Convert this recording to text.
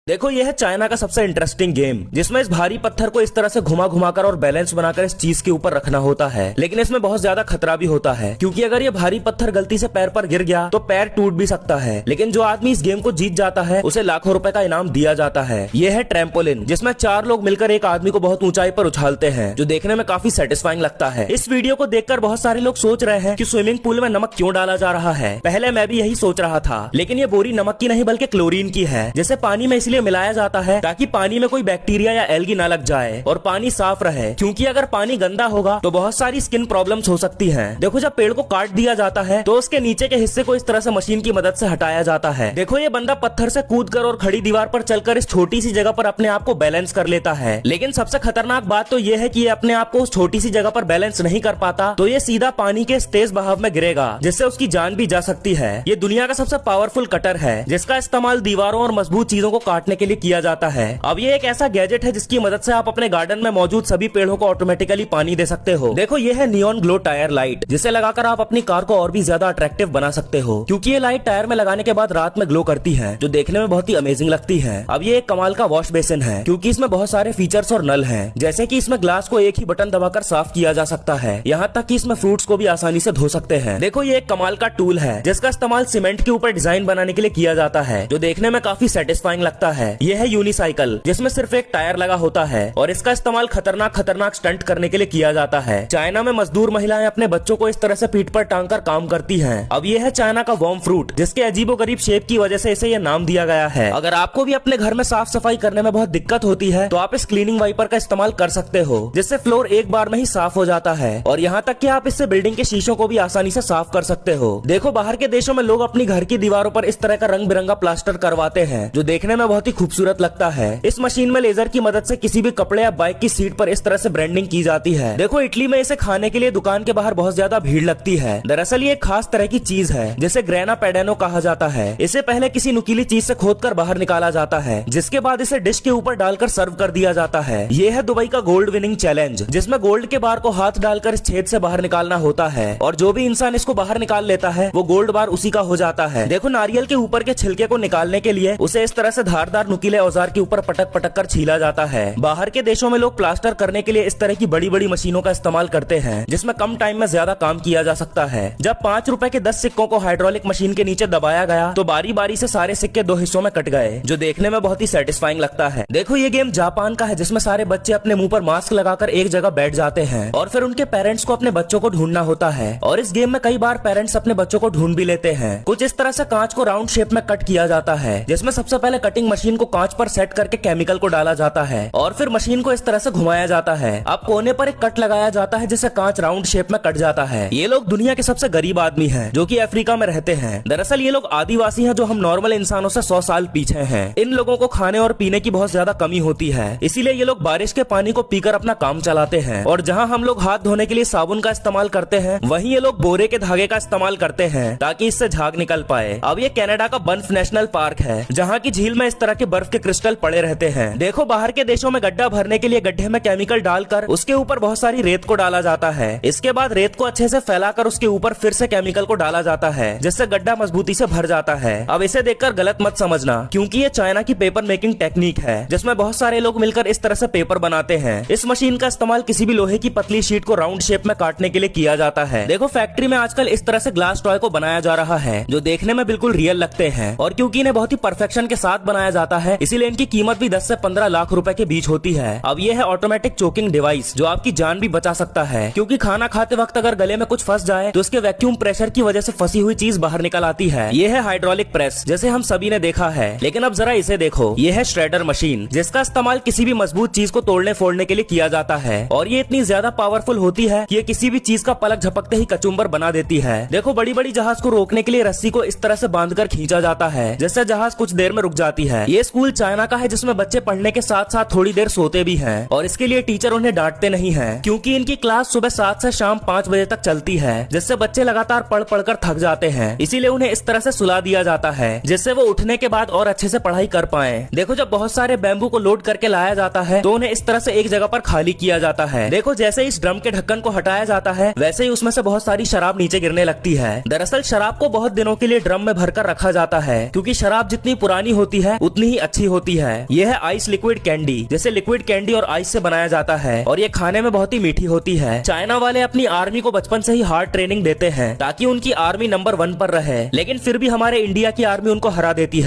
देखो यह है चाइना का सबसे इंटरेस्टिंग गेम, जिसमें इस भारी पत्थर को इस तरह से घुमा घुमाकर और बैलेंस बनाकर इस चीज के ऊपर रखना होता है। लेकिन इसमें बहुत ज्यादा खतरा भी होता है, क्योंकि अगर ये भारी पत्थर गलती से पैर पर गिर गया तो पैर टूट भी सकता है। लेकिन जो आदमी इस गेम को जीत जाता है उसे लाखों रुपए का इनाम दिया जाता है। यह है ट्रैम्पोलिन, जिसमें 4 लोग मिलकर एक आदमी को बहुत ऊंचाई पर उछालते हैं, जो देखने में काफी सेटिस्फाइंग लगता है। इस वीडियो को देखकर बहुत सारे लोग सोच रहे हैं कि स्विमिंग पूल में नमक क्यों डाला जा रहा है। पहले मैं भी यही सोच रहा था, लेकिन ये बोरी नमक की नहीं बल्कि क्लोरीन की है, जिसे पानी में इसलिए मिलाया जाता है ताकि पानी में कोई बैक्टीरिया या एल्गी ना लग जाए और पानी साफ रहे। क्योंकि अगर पानी गंदा होगा तो बहुत सारी स्किन प्रॉब्लम्स हो सकती हैं। देखो जब पेड़ को काट दिया जाता है तो उसके नीचे के हिस्से को इस तरह से मशीन की मदद से हटाया जाता है। देखो ये बंदा पत्थर से कूदकर और खड़ी दीवार पर चलकर इस छोटी सी जगह पर अपने आप को बैलेंस कर लेता है। लेकिन सबसे खतरनाक बात तो ये है कि ये अपने आप को उस छोटी सी जगह पर बैलेंस नहीं कर पाता, तो ये सीधा पानी के तेज बहाव में गिरेगा, जिससे उसकी जान भी जा सकती है। ये दुनिया का सबसे पावरफुल कटर है, जिसका इस्तेमाल दीवारों और मजबूत चीजों को काटने के लिए किया जाता है। अब ये एक ऐसा गैजेट है जिसकी मदद से आप अपने गार्डन में मौजूद सभी पेड़ों को ऑटोमेटिकली पानी दे सकते हो। देखो ये है नियॉन ग्लो टायर लाइट, जिसे लगाकर आप अपनी कार को और भी ज्यादा अट्रैक्टिव बना सकते हो, क्योंकि ये लाइट टायर में लगाने के बाद रात में ग्लो करती है, जो देखने में बहुत ही अमेजिंग लगती है। अब ये एक कमाल का वॉश बेसिन है, क्योंकि इसमें बहुत सारे फीचर्स और नल हैं, जैसे कि इसमें ग्लास को एक ही बटन दबाकर साफ किया जा सकता है, यहाँ तक कि इसमें फ्रूट्स को भी आसानी से धो सकते हैं। देखो ये एक कमाल का टूल है, जिसका इस्तेमाल सीमेंट के ऊपर डिजाइन बनाने के लिए किया जाता है, जो देखने में काफी सेटिस्फाइंग लगता है। यह है यूनिसाइकिल, जिसमें सिर्फ एक टायर लगा होता है और इसका इस्तेमाल खतरनाक स्टंट करने के लिए किया जाता है। चाइना में मजदूर महिलाएं अपने बच्चों को इस तरह से पीठ पर टांग कर काम करती हैं। अब ये है चाइना का वर्म फ्रूट, जिसके अजीबोगरीब शेप की वजह से इसे ये नाम दिया गया है। अगर आपको भी अपने घर में साफ सफाई करने में बहुत दिक्कत होती है तो आप इस क्लीनिंग वाइपर का इस्तेमाल कर सकते हो, जिससे फ्लोर एक बार में ही साफ हो जाता है, और यहाँ तक कि आप इससे बिल्डिंग के शीशों को भी आसानी से साफ कर सकते हो। देखो बाहर के देशों में लोग अपनी घर की दीवारों पर इस तरह का रंग बिरंगा प्लास्टर करवाते हैं, जो देखने में बहुत ही खूबसूरत लगता है। इस मशीन में लेजर की मदद से किसी भी कपड़े या बाइक की सीट पर इस तरह से ब्रांडिंग की जाती है। देखो इटली में इसे खाने के लिए दुकान के बाहर बहुत ज्यादा भीड़ लगती है। दरअसल ये एक खास तरह की चीज है, जिसे ग्रेना पेडेनो कहा जाता है। इसे पहले किसी नुकीली चीज से खोदकर बाहर निकाला जाता है, जिसके बाद इसे डिश के ऊपर डालकर सर्व कर दिया जाता है। ये है दुबई का गोल्ड विनिंग चैलेंज, जिसमें गोल्ड के बार को हाथ डालकर इस छेद से बाहर निकालना होता है, और जो भी इंसान इसको बाहर निकाल लेता है वो गोल्ड बार उसी का हो जाता है। देखो नारियल के ऊपर के छिलके को निकालने के लिए उसे इस तरह से धारदार नुकीले औजार के ऊपर पटक पटक कर छीला जाता है। बाहर के देशों में लोग प्लास्टर करने के लिए इस तरह की बड़ी बड़ी मशीनों का इस्तेमाल करते हैं, जिसमें कम टाइम में ज्यादा काम किया जा सकता है। जब 5 रुपए के 10 सिक्कों को हाइड्रोलिक मशीन के नीचे दबाया गया तो बारी बारी से सारे सिक्के 2 हिस्सों में कट गए, जो देखने में बहुत ही सेटिस्फाइंग लगता है। देखो ये गेम जापान का है, जिसमें सारे बच्चे अपने मुंह पर मास्क लगाकर एक जगह बैठ जाते हैं, और फिर उनके पेरेंट्स को अपने बच्चों को ढूंढना होता है। और इस गेम में कई बार पेरेंट्स अपने बच्चों को ढूंढ भी लेते हैं। कुछ इस तरह से कांच को राउंड शेप में कट किया जाता है, जिसमें सबसे पहले कटिंग मशीन को कांच पर सेट करके केमिकल को डाला जाता है, और फिर मशीन को इस तरह से घुमाया जाता है। अब कोने पर एक कट लगाया जाता है, जिससे कांच राउंड शेप में कट जाता है। ये लोग दुनिया के सबसे गरीब आदमी हैं, जो कि अफ्रीका में रहते हैं। दरअसल ये लोग आदिवासी हैं, जो हम नॉर्मल इंसानों से 100 साल पीछे हैं। इन लोगों को खाने और पीने की बहुत ज्यादा कमी होती है, इसीलिए ये लोग बारिश के पानी को पीकर अपना काम चलाते हैं। और जहाँ हम लोग हाथ धोने के लिए साबुन का इस्तेमाल करते हैं, वहीं ये लोग बोरे के धागे का इस्तेमाल करते हैं, ताकि इससे झाग निकल पाए। अब ये कनाडा का बंफ नेशनल पार्क है, जहाँ की झील में इस तरह के बर्फ के क्रिस्टल पड़े रहते हैं। देखो बाहर के देशों में गड्ढा भरने के लिए गड्ढे में केमिकल डालकर उसके ऊपर बहुत सारी रेत को डाला जाता है। इसके बाद रेत को अच्छे से फैलाकर उसके ऊपर फिर से केमिकल को डाला जाता है, जिससे गड्ढा मजबूती से भर जाता है। अब इसे देखकर गलत मत समझना, क्योंकि ये चाइना की पेपर मेकिंग टेक्निक है, जिसमें बहुत सारे लोग मिलकर इस तरह से पेपर बनाते हैं। इस मशीन का इस्तेमाल किसी भी लोहे की पतली शीट को राउंड शेप में काटने के लिए किया जाता है। देखो फैक्ट्री में आजकल इस तरह से ग्लास टॉय को बनाया जा रहा है, जो देखने में बिल्कुल रियल लगते हैं, और क्योंकि इन्हें बहुत ही परफेक्शन के साथ बनाया जाता है, इसीलिए इनकी कीमत भी 10 से 15 लाख रुपए के बीच होती है। अब ये है ऑटोमेटिक चोकिंग डिवाइस, जो आपकी जान भी बचा सकता है, क्योंकि खाना खाते वक्त अगर गले में कुछ फंस जाए तो उसके वैक्यूम प्रेशर की वजह से फंसी हुई चीज बाहर निकल आती है। ये है हाइड्रोलिक प्रेस, जैसे हम सभी ने देखा है। लेकिन अब जरा इसे देखो, ये है श्रेडर मशीन, जिसका इस्तेमाल किसी भी मजबूत चीज को तोड़ने फोड़ने के लिए किया जाता है, और ये इतनी ज्यादा पावरफुल होती है कि ये किसी भी चीज का पलक झपकते ही कचुम्बर बना देती है। देखो बड़ी बड़ी जहाज को रोकने के लिए रस्सी को इस तरह से बांधकर खींचा जाता है, जिससे जहाज कुछ देर में रुक जाती है। ये स्कूल चाइना का है, जिसमें बच्चे पढ़ने के साथ साथ थोड़ी देर सोते भी हैं, और इसके लिए टीचर उन्हें डांटते नहीं है, क्योंकि इनकी क्लास सुबह 7 से शाम 5 बजे तक चलती है, जिससे बच्चे लगातार पढ़ पढ़कर थक जाते हैं। इसीलिए उन्हें इस तरह से सुला दिया जाता है, जिससे वो उठने के बाद और अच्छे से पढ़ाई कर पाए। देखो जब बहुत सारे बैम्बू को लोड करके लाया जाता है तो उन्हें इस तरह से एक जगह पर खाली किया जाता है। देखो जैसे इस ड्रम के ढक्कन को हटाया जाता है, वैसे ही उसमें से बहुत सारी शराब नीचे गिरने लगती है। दरअसल शराब को बहुत दिनों के लिए ड्रम में भरकर रखा जाता है, क्योंकि शराब जितनी पुरानी होती है उतनी ही अच्छी होती है। यह है आइस लिक्विड कैंडी। जैसे लिक्विड कैंडी और आइस से बनाया जाता है और ये खाने में बहुत ही मीठी होती है। चाइना वाले अपनी आर्मी को बचपन से ही हार्ड ट्रेनिंग देते हैं ताकि उनकी आर्मी नंबर 1 पर रहे, लेकिन फिर भी हमारे इंडिया की आर्मी उनको हरा देती है।